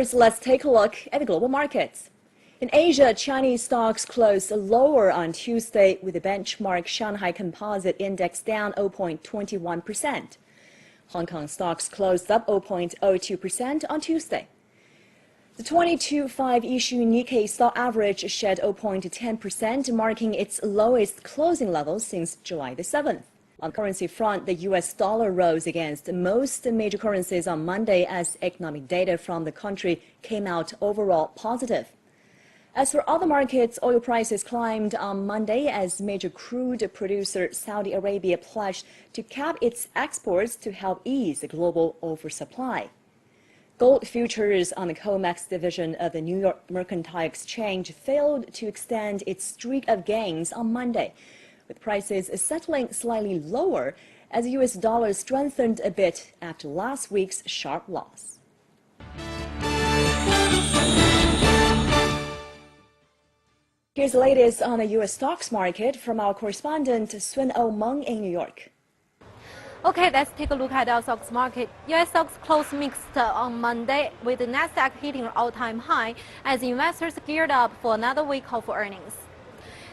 First, let's take a look at the global markets. In Asia, Chinese stocks closed lower on Tuesday with the benchmark Shanghai Composite Index down 0.21%. Hong Kong stocks closed up 0.02% on Tuesday. The 22-5 issue Nikkei stock average shed 0.10%, marking its lowest closing level since July the 7th. On the currency front, the U.S. dollar rose against most major currencies on Monday as economic data from the country came out overall positive. As for other markets, oil prices climbed on Monday as major crude producer Saudi Arabia pledged to cap its exports to help ease the global oversupply. Gold futures on the COMEX division of the New York Mercantile Exchange failed to extend its streak of gains on Monday, with prices settling slightly lower as the U.S. dollar strengthened a bit after last week's sharp loss. Here's the latest on the U.S. stocks market from our correspondent Sun-Oh Meng in New York. Okay, let's take a look at our stocks market. U.S. stocks closed mixed on Monday, with the Nasdaq hitting an all-time high as investors geared up for another week of earnings.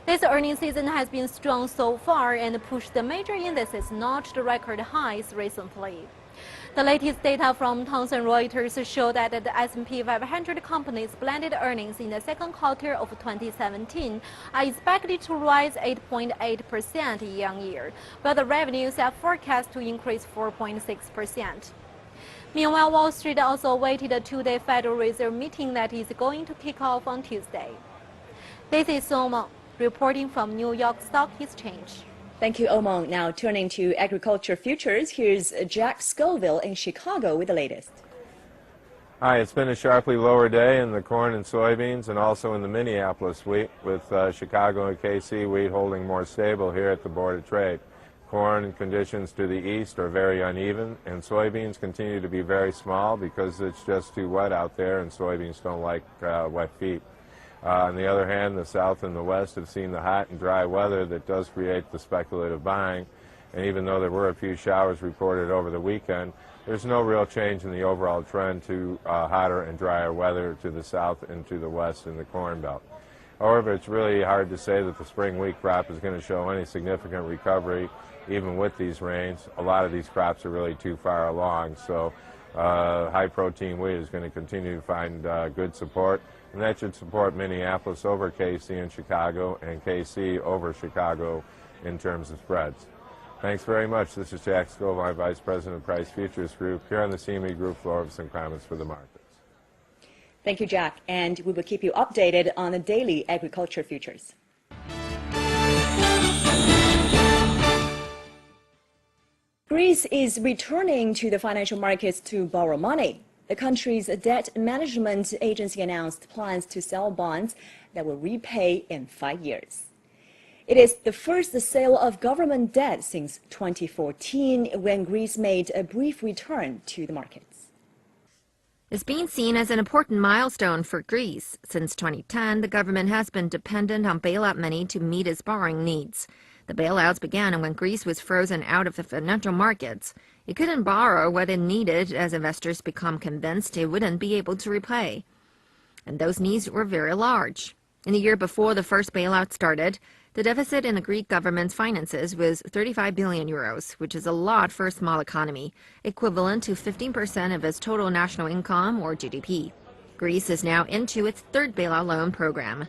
This earnings season has been strong so far and pushed the major indices notched record highs recently. The latest data from Thomson Reuters show that the S&P 500 companies' blended earnings in the second quarter of 2017 are expected to rise 8.8% year-on-year, while the revenues are forecast to increase 4.6%. Meanwhile, Wall Street also awaited a two-day Federal Reserve meeting that is going to kick off on Tuesday. This is Sun-Oh reporting from New York Stock Exchange. Thank you, Omong. Now turning to agriculture futures, here's Jack Scoville in Chicago with the latest. Hi, it's been a sharply lower day in the corn and soybeans and also in the Minneapolis wheat, with Chicago and KC wheat holding more stable here at the Board of Trade. Corn conditions to the east are very uneven, and soybeans continue to be very small because it's just too wet out there, and soybeans don't like wet feet. On the other hand, the south and the west have seen the hot and dry weather that does create the speculative buying. And even though there were a few showers reported over the weekend, there's no real change in the overall trend to hotter and drier weather to the south and to the west in the Corn Belt. However, it's really hard to say that the spring wheat crop is going to show any significant recovery, even with these rains. A lot of these crops are really too far along, so high-protein wheat is going to continue to find good support. And that should support Minneapolis over KC and Chicago, and KC over Chicago in terms of spreads. Thanks very much. This is Jack Scoville, Vice President of Price Futures Group, here on the CME Group floor with some comments for the markets. Thank you, Jack. And we will keep you updated on the daily agriculture futures. Greece is returning to the financial markets to borrow money. The country's debt management agency announced plans to sell bonds that will repay in 5 years. It is the first sale of government debt since 2014, when Greece made a brief return to the markets. It's being seen as an important milestone for Greece. Since 2010, the government has been dependent on bailout money to meet its borrowing needs. The bailouts began when Greece was frozen out of the financial markets. It couldn't borrow what it needed as investors become convinced it wouldn't be able to repay. And those needs were very large. In the year before the first bailout started, the deficit in the Greek government's finances was 35 billion euros, which is a lot for a small economy, equivalent to 15% of its total national income or GDP. Greece is now into its third bailout loan program.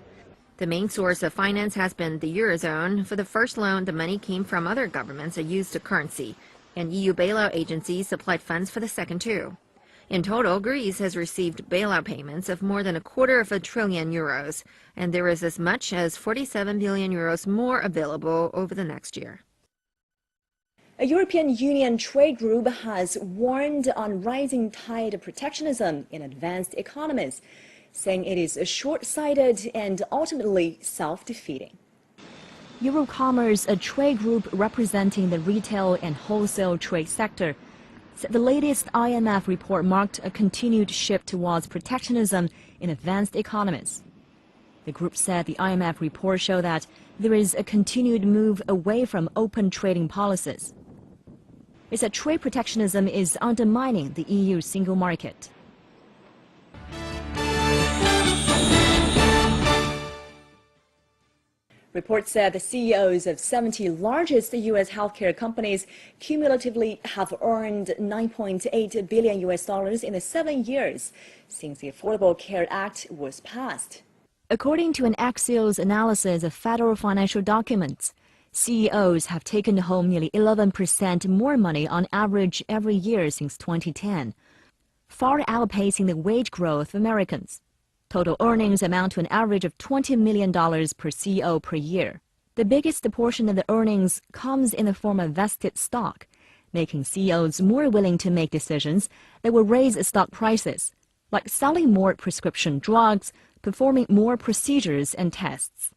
The main source of finance has been the Eurozone. For the first loan, the money came from other governments that used the currency, and EU bailout agencies supplied funds for the second too. In total, Greece has received bailout payments of more than €250 billion, and there is as much as 47 billion euros more available over the next year. A European Union trade group has warned on rising tide of protectionism in advanced economies, saying it is short-sighted and ultimately self-defeating. Eurocommerce, a trade group representing the retail and wholesale trade sector, said the latest IMF report marked a continued shift towards protectionism in advanced economies. The group said the IMF report showed that there is a continued move away from open trading policies. It said trade protectionism is undermining the EU single market. Reports said the CEOs of 70 largest U.S. healthcare companies cumulatively have earned $9.8 billion in the 7 years since the Affordable Care Act was passed. According to an Axios analysis of federal financial documents, CEOs have taken home nearly 11% more money on average every year since 2010, far outpacing the wage growth of Americans. Total earnings amount to an average of $20 million per CEO per year. The biggest portion of the earnings comes in the form of vested stock, making CEOs more willing to make decisions that will raise stock prices, like selling more prescription drugs, performing more procedures and tests.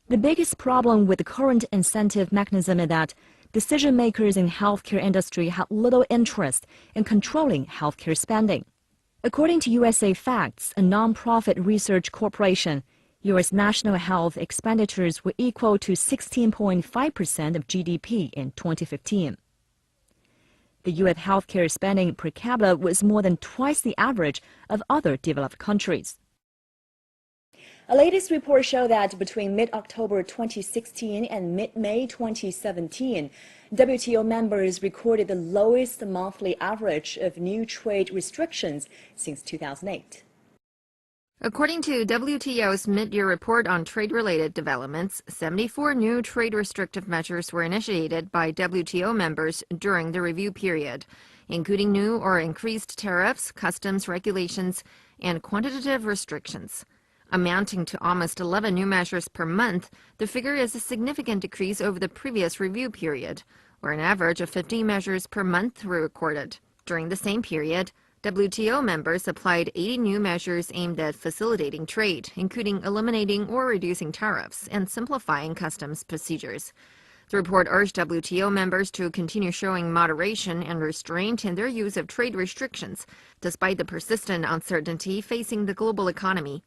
The biggest problem with the current incentive mechanism is that decision-makers in the healthcare industry have little interest in controlling healthcare spending. According to USA Facts, a non-profit research corporation, U.S. national health expenditures were equal to 16.5% of GDP in 2015. The U.S. healthcare spending per capita was more than twice the average of other developed countries. A latest report showed that between mid-October 2016 and mid-May 2017, WTO members recorded the lowest monthly average of new trade restrictions since 2008. According to WTO's mid-year report on trade-related developments, 74 new trade restrictive measures were initiated by WTO members during the review period, including new or increased tariffs, customs regulations, and quantitative restrictions. Amounting to almost 11 new measures per month, the figure is a significant decrease over the previous review period, where an average of 15 measures per month were recorded. During the same period, WTO members applied 80 new measures aimed at facilitating trade, including eliminating or reducing tariffs and simplifying customs procedures. The report urged WTO members to continue showing moderation and restraint in their use of trade restrictions, despite the persistent uncertainty facing the global economy.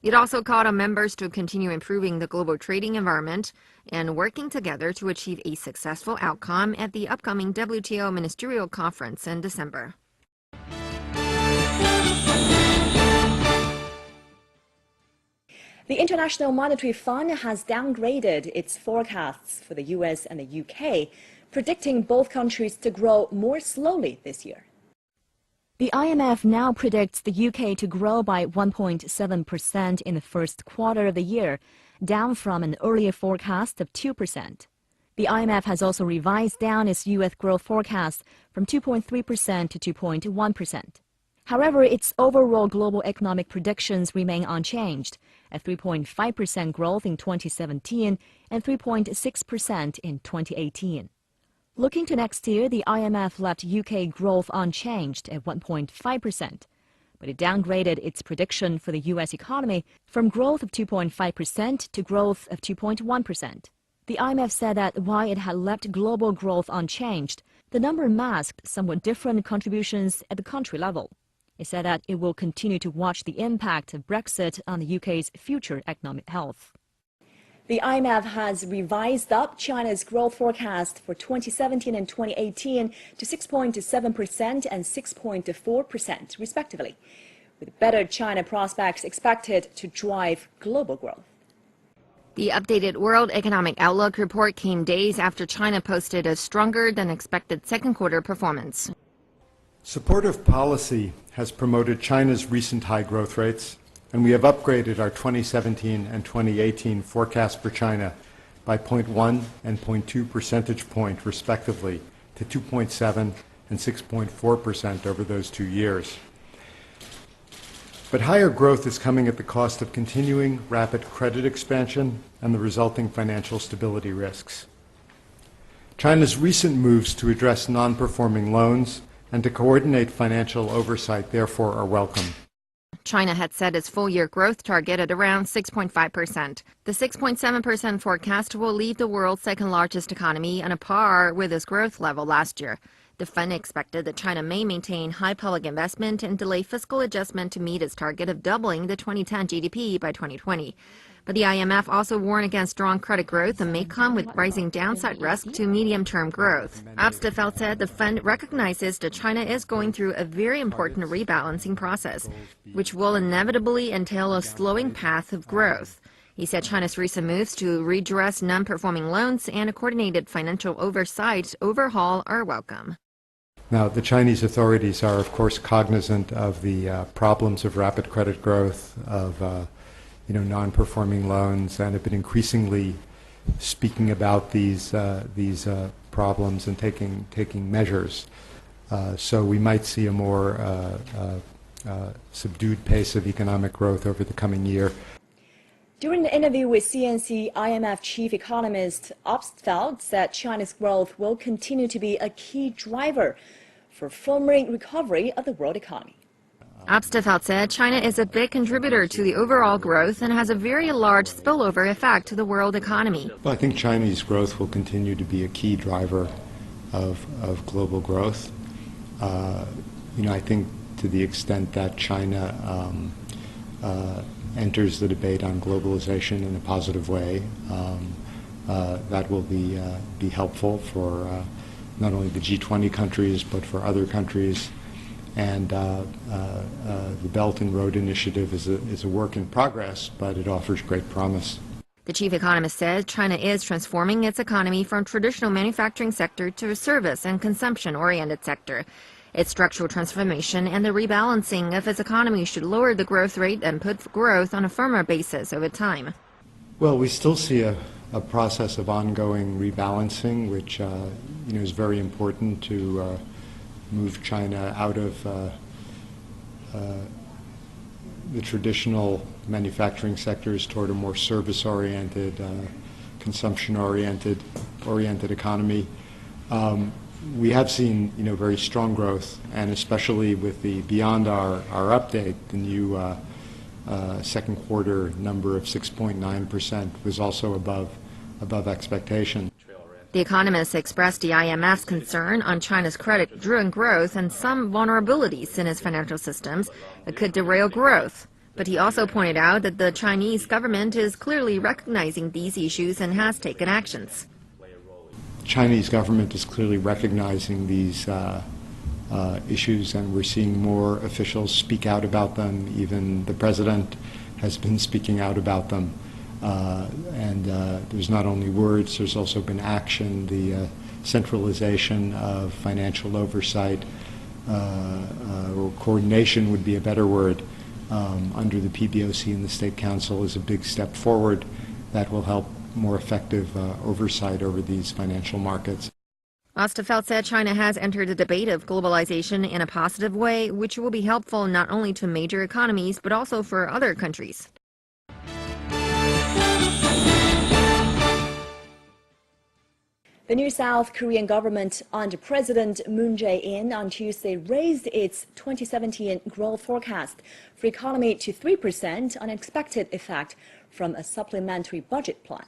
It also called on members to continue improving the global trading environment and working together to achieve a successful outcome at the upcoming WTO Ministerial Conference in December. The International Monetary Fund has downgraded its forecasts for the U.S. and the U.K., predicting both countries to grow more slowly this year. The IMF now predicts the UK to grow by 1.7% in the first quarter of the year, down from an earlier forecast of 2%. The IMF has also revised down its US growth forecast from 2.3% to 2.1%. However, its overall global economic predictions remain unchanged, at 3.5% growth in 2017 and 3.6% in 2018. Looking to next year, the IMF left UK growth unchanged at 1.5%, but it downgraded its prediction for the US economy from growth of 2.5% to growth of 2.1%. The IMF said that while it had left global growth unchanged, the number masked somewhat different contributions at the country level. It said that it will continue to watch the impact of Brexit on the UK's future economic health. The IMF has revised up China's growth forecast for 2017 and 2018 to 6.7% and 6.4%, respectively, with better China prospects expected to drive global growth. The updated World Economic Outlook report came days after China posted a stronger-than-expected second-quarter performance. Supportive policy has promoted China's recent high growth rates, and we have upgraded our 2017 and 2018 forecast for China by 0.1 and 0.2 percentage point, respectively, to 2.7 and 6.4% over those 2 years. But higher growth is coming at the cost of continuing rapid credit expansion and the resulting financial stability risks. China's recent moves to address non-performing loans and to coordinate financial oversight, therefore, are welcome. China had set its full-year growth target at around 6.5%. The 6.7% forecast will leave the world's second-largest economy on a par with its growth level last year. The fund expected that China may maintain high public investment and delay fiscal adjustment to meet its target of doubling the 2010 GDP by 2020. But the IMF also warned against strong credit growth and may come with rising downside risk to medium-term growth. Abstefeld said the fund recognizes that China is going through a very important rebalancing process, which will inevitably entail a slowing path of growth. He said China's recent moves to redress non-performing loans and a coordinated financial oversight overhaul are welcome. Now, the Chinese authorities are, of course, cognizant of the problems of rapid credit growth, of non-performing loans, and have been increasingly speaking about these problems and taking measures. So we might see a more subdued pace of economic growth over the coming year. During the interview with CNC, IMF chief economist Obstfeld said China's growth will continue to be a key driver for firmer recovery of the world economy. Obstfeld said China is a big contributor to the overall growth and has a very large spillover effect to the world economy. Well, I think Chinese growth will continue to be a key driver of global growth. I think to the extent that China enters the debate on globalization in a positive way, that will be helpful for not only the G20 countries but for other countries. And the Belt and Road Initiative is a work in progress, but it offers great promise. The chief economist said China is transforming its economy from traditional manufacturing sector to a service and consumption-oriented sector. Its structural transformation and the rebalancing of its economy should lower the growth rate and put growth on a firmer basis over time. Well, we still see a process of ongoing rebalancing, which is very important to move China out of the traditional manufacturing sectors toward a more service-oriented, consumption-oriented economy. We have seen, very strong growth, and especially with the beyond our update, the new second quarter number of 6.9% was also above expectation. The economists expressed the IMF's concern on China's credit-driven growth and some vulnerabilities in its financial systems that could derail growth. But he also pointed out that the Chinese government is clearly recognizing these issues and has taken actions. Chinese government is clearly recognizing these issues, and we're seeing more officials speak out about them. Even the president has been speaking out about them. And there's not only words, there's also been action. The centralization of financial oversight, or coordination would be a better word, under the PBOC and the State Council is a big step forward that will help more effective oversight over these financial markets. Obstfeld said China has entered the debate of globalization in a positive way, which will be helpful not only to major economies but also for other countries. The new South Korean government under President Moon Jae-in on Tuesday raised its 2017 growth forecast for the economy to 3% on expected effect from a supplementary budget plan.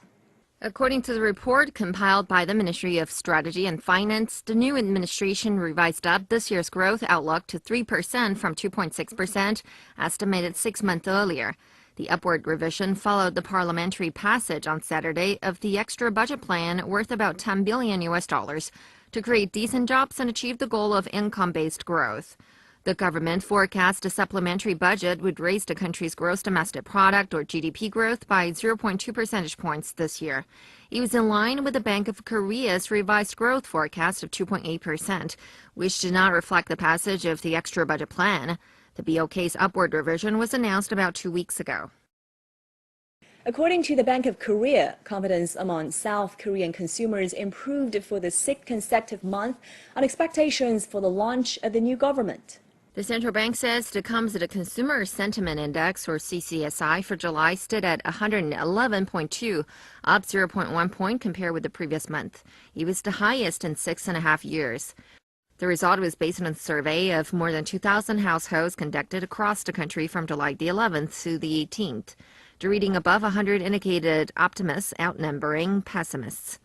According to the report compiled by the Ministry of Strategy and Finance, the new administration revised up this year's growth outlook to 3% from 2.6%, estimated 6 months earlier. The upward revision followed the parliamentary passage on Saturday of the extra budget plan worth about $10 billion to create decent jobs and achieve the goal of income-based growth. The government forecast a supplementary budget would raise the country's gross domestic product, or GDP, growth by 0.2 percentage points this year. It was in line with the Bank of Korea's revised growth forecast of 2.8%, which did not reflect the passage of the extra budget plan. The BOK's upward revision was announced about 2 weeks ago. According to the Bank of Korea, confidence among South Korean consumers improved for the 6th consecutive month on expectations for the launch of the new government. The central bank says the Composite Consumer Sentiment Index, or CCSI, for July stood at 111.2, up 0.1 point compared with the previous month. It was the highest in 6.5 years. The result was based on a survey of more than 2,000 households conducted across the country from July the 11th to the 18th. The reading above 100 indicated optimists outnumbering pessimists.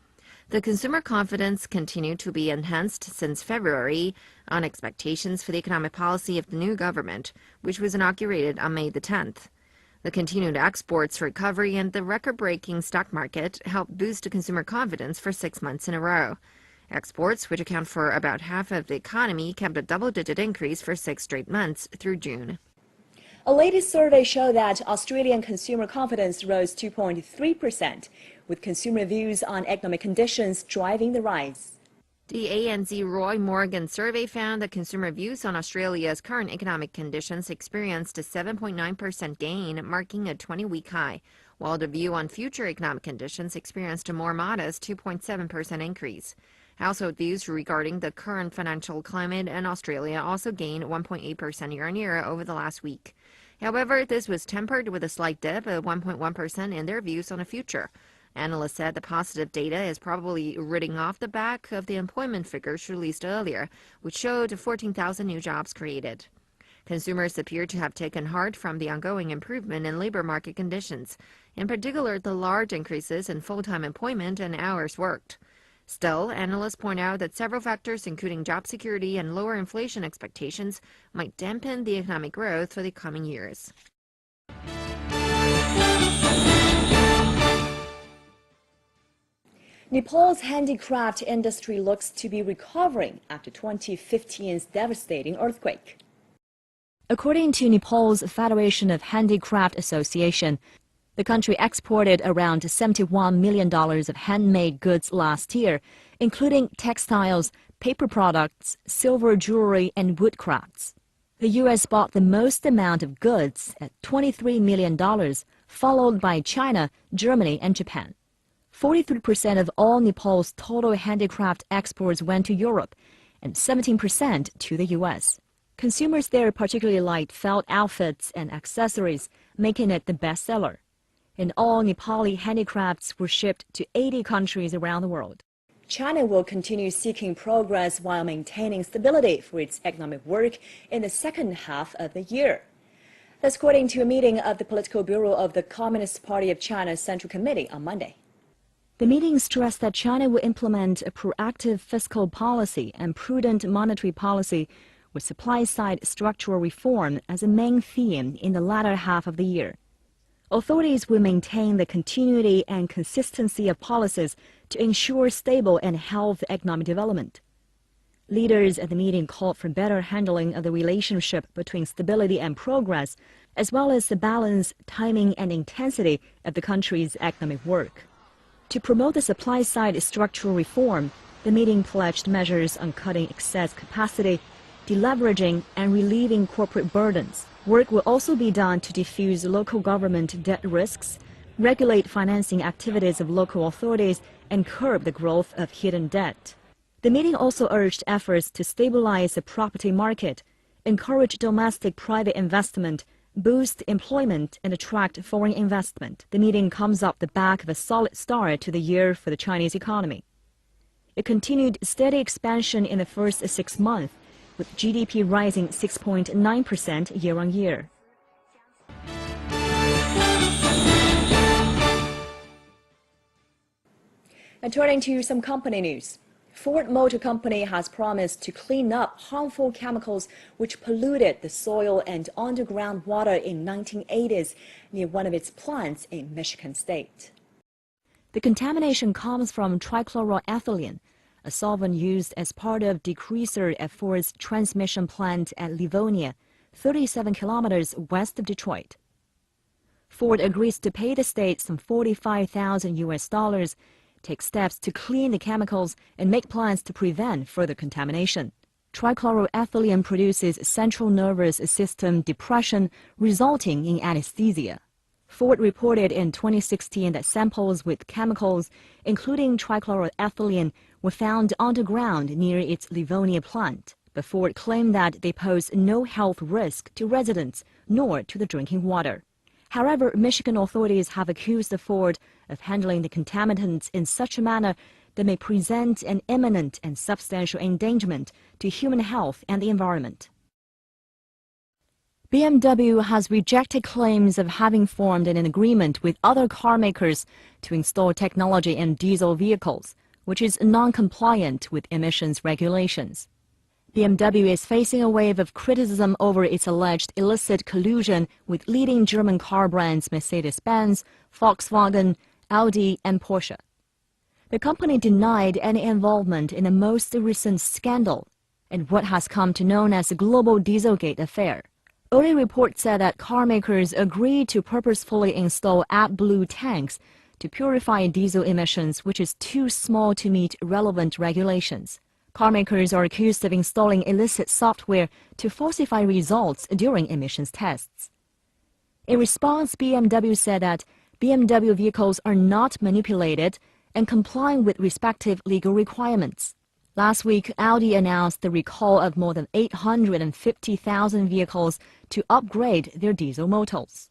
The consumer confidence continued to be enhanced since February on expectations for the economic policy of the new government, which was inaugurated on May the 10th. The continued exports recovery and the record-breaking stock market helped boost consumer confidence for 6 months in a row. Exports, which account for about half of the economy, kept a double-digit increase for 6 straight months through June. A latest survey showed that Australian consumer confidence rose 2.3%, with consumer views on economic conditions driving the rise. The ANZ Roy Morgan survey found that consumer views on Australia's current economic conditions experienced a 7.9% gain, marking a 20-week high, while the view on future economic conditions experienced a more modest 2.7% increase. Household views regarding the current financial climate in Australia also gained 1.8% year-on-year over the last week. However, this was tempered with a slight dip of 1.1% in their views on the future. Analysts said the positive data is probably ridding off the back of the employment figures released earlier, which showed 14,000 new jobs created. Consumers appear to have taken heart from the ongoing improvement in labor market conditions, in particular the large increases in full-time employment and hours worked. Still, analysts point out that several factors, including job security and lower inflation expectations, might dampen the economic growth for the coming years. Nepal's handicraft industry looks to be recovering after 2015's devastating earthquake. According to Nepal's Federation of Handicraft Association, the country exported around $71 million of handmade goods last year, including textiles, paper products, silver jewelry, and woodcrafts. The U.S. bought the most amount of goods at $23 million, followed by China, Germany, and Japan. 43% of all Nepal's total handicraft exports went to Europe, and 17% to the U.S. Consumers there particularly liked felt outfits and accessories, making it the bestseller. And all Nepali handicrafts were shipped to 80 countries around the world. China will continue seeking progress while maintaining stability for its economic work in the second half of the year. That's according to a meeting of the Political Bureau of the Communist Party of China's Central Committee on Monday. The meeting stressed that China will implement a proactive fiscal policy and prudent monetary policy with supply-side structural reform as a main theme in the latter half of the year. Authorities will maintain the continuity and consistency of policies to ensure stable and healthy economic development. Leaders at the meeting called for better handling of the relationship between stability and progress, as well as the balance, timing, and intensity of the country's economic work. To promote the supply-side structural reform, the meeting pledged measures on cutting excess capacity, deleveraging, and relieving corporate burdens. Work will also be done to diffuse local government debt risks, regulate financing activities of local authorities, and curb the growth of hidden debt. The meeting also urged efforts to stabilize the property market, encourage domestic private investment, boost employment, and attract foreign investment. The meeting comes off the back of a solid start to the year for the Chinese economy. It continued steady expansion in the first 6 months, with GDP rising 6.9% year-on-year. And turning to some company news. Ford Motor Company has promised to clean up harmful chemicals which polluted the soil and underground water in 1980s near one of its plants in Michigan State. The contamination comes from trichloroethylene, a solvent used as part of degreaser at Ford's transmission plant at Livonia, 37 kilometers west of Detroit. Ford agrees to pay the state some $45,000, take steps to clean the chemicals, and make plans to prevent further contamination. Trichloroethylene produces central nervous system depression, resulting in anesthesia. Ford reported in 2016 that samples with chemicals, including trichloroethylene, were found underground near its Livonia plant, but Ford claimed that they pose no health risk to residents nor to the drinking water. However, Michigan authorities have accused Ford of handling the contaminants in such a manner that may present an imminent and substantial endangerment to human health and the environment. BMW has rejected claims of having formed an agreement with other car makers to install technology in diesel vehicles, which is non-compliant with emissions regulations. BMW is facing a wave of criticism over its alleged illicit collusion with leading German car brands Mercedes-Benz, Volkswagen, Audi, and Porsche. The company denied any involvement in the most recent scandal and what has come to known as the global Dieselgate affair. Early reports said that car makers agreed to purposefully install AdBlue tanks to purify diesel emissions, which is too small to meet relevant regulations. Car makers are accused of installing illicit software to falsify results during emissions tests. In response, BMW said that BMW vehicles are not manipulated and complying with respective legal requirements. Last week, Audi announced the recall of more than 850,000 vehicles to upgrade their diesel motors.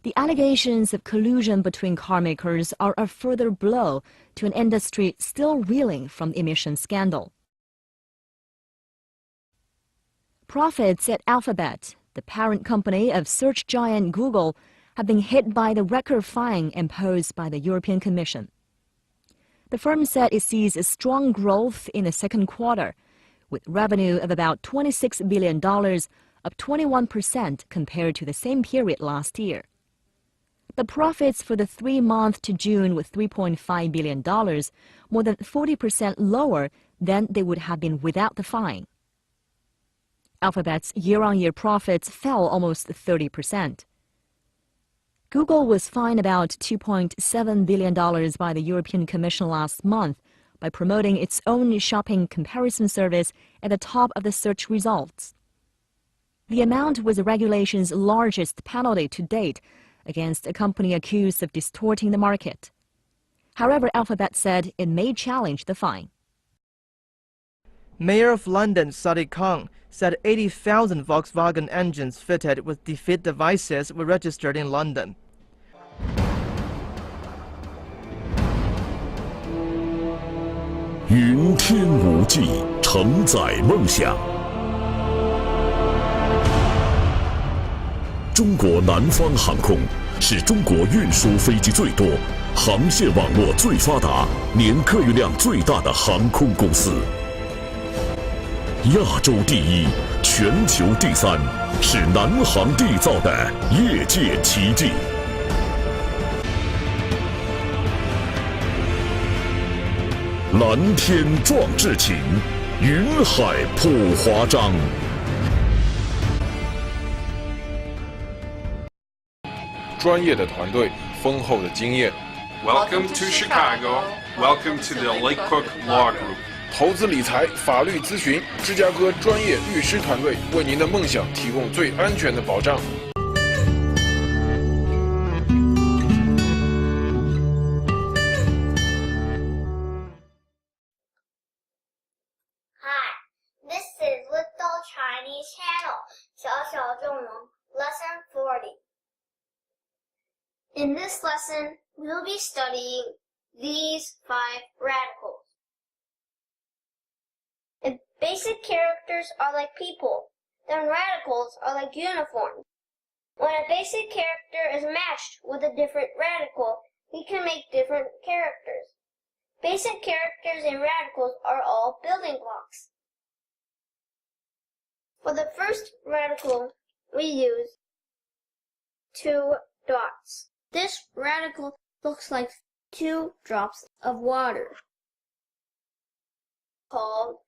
The allegations of collusion between car makers are a further blow to an industry still reeling from the emission scandal. Profits at Alphabet, the parent company of search giant Google, have been hit by the record fine imposed by the European Commission. The firm said it sees a strong growth in the second quarter, with revenue of about $26 billion, up 21% compared to the same period last year. The profits for the 3 months to June were $3.5 billion, more than 40% lower than they would have been without the fine. Alphabet's year-on-year profits fell almost 30%. Google was fined about $2.7 billion by the European Commission last month by promoting its own shopping comparison service at the top of the search results. The amount was the regulation's largest penalty to date against a company accused of distorting the market. However, Alphabet said it may challenge the fine. Mayor of London Sadiq Khan said 80,000 Volkswagen engines fitted with defeat devices were registered in London. 云天无际，承载梦想。中国南方航空是中国运输飞机最多、航线网络最发达、年客运量最大的航空公司。亚洲第一，全球第三，是南航缔造的业界奇迹。 蓝天壮志情，云海谱华章。专业的团队，丰厚的经验。Welcome to Chicago. Welcome to the Lake Cook Law Group. 投资理财、法律咨询，芝加哥专业律师团队为您的梦想提供最安全的保障。 Lesson 40. In this lesson, we will be studying these 5 radicals. If basic characters are like people, then radicals are like uniforms. When a basic character is matched with a different radical, we can make different characters. Basic characters and radicals are all building blocks. For the first radical, we use 2 dots. This radical looks like 2 drops of water, called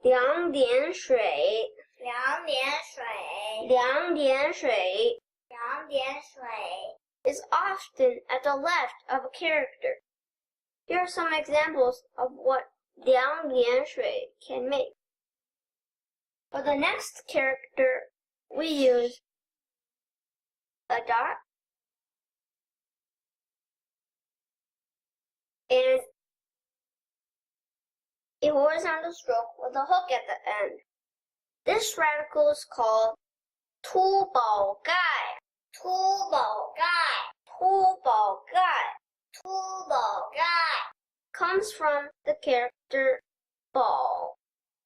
两点水. 两点水. 两点水. 两点水 is often at the left of a character. Here are some examples of what 两点水 can make. For the next character, we use a dot and a horizontal stroke with a hook at the end. This radical is called 凸宝盖. 凸宝盖. 凸宝盖. 凸宝盖 comes from the character 宝,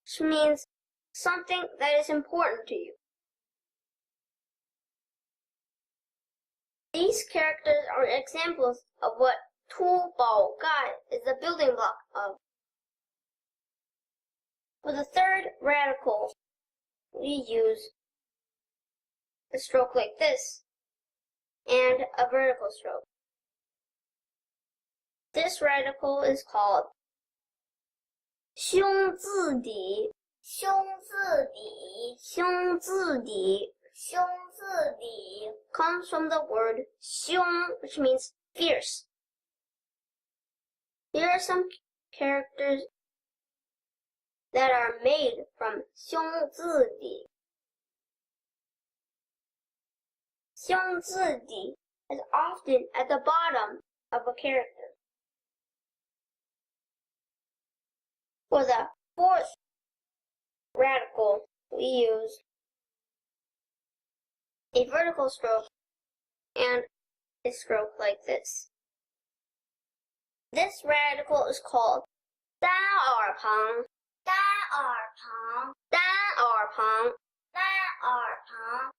which means something that is important to you. These characters are examples of what 凸宝盖 is the building block of. For the third radical, we use a stroke like this and a vertical stroke. This radical is called 兄字底.兄字底，兄字底，兄字底 comes from the word 凶 which means fierce. Here are some characters that are made from 兄字底. 兄字底 is often at the bottom of a character. For the fourth radical, we use a vertical stroke and a stroke like this. This radical is called 单耳旁, 单耳旁, 单耳旁, 单耳旁.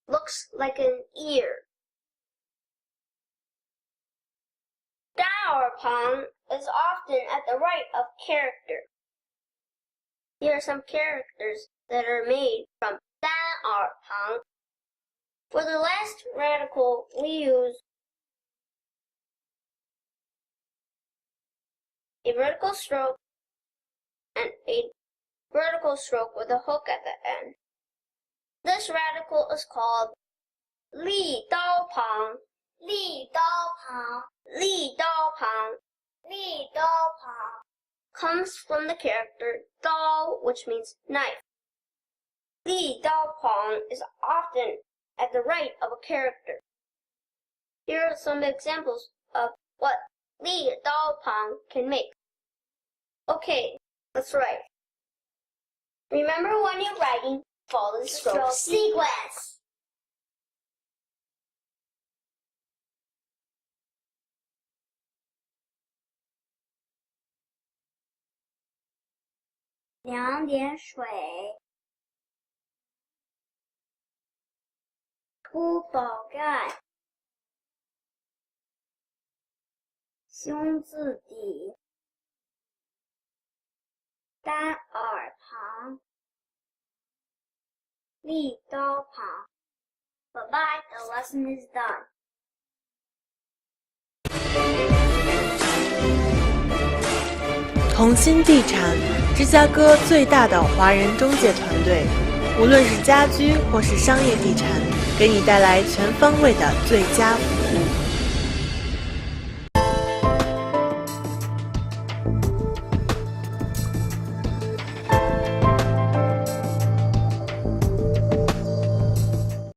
Looks like an ear. 单耳旁 is often at the right of character. Here are some characters that are made from 单耳旁. For the last radical, we use a vertical stroke and a vertical stroke with a hook at the end. This radical is called 立刀旁, 立刀旁, 立刀旁, 立刀旁. Comes from the character 刀, which means knife. 立刀旁 is often at the right of a character. Here are some examples of what 立刀旁 can make. Okay, let's write. Remember when you're writing, follow the stroke sequence. Liang dian shui, 凸宝盖，兄字底，单耳旁，立刀旁。Bye-bye, the lesson is done. 同心地产，芝加哥最大的华人中介团队，无论是家居或是商业地产，给你带来全方位的最佳服务。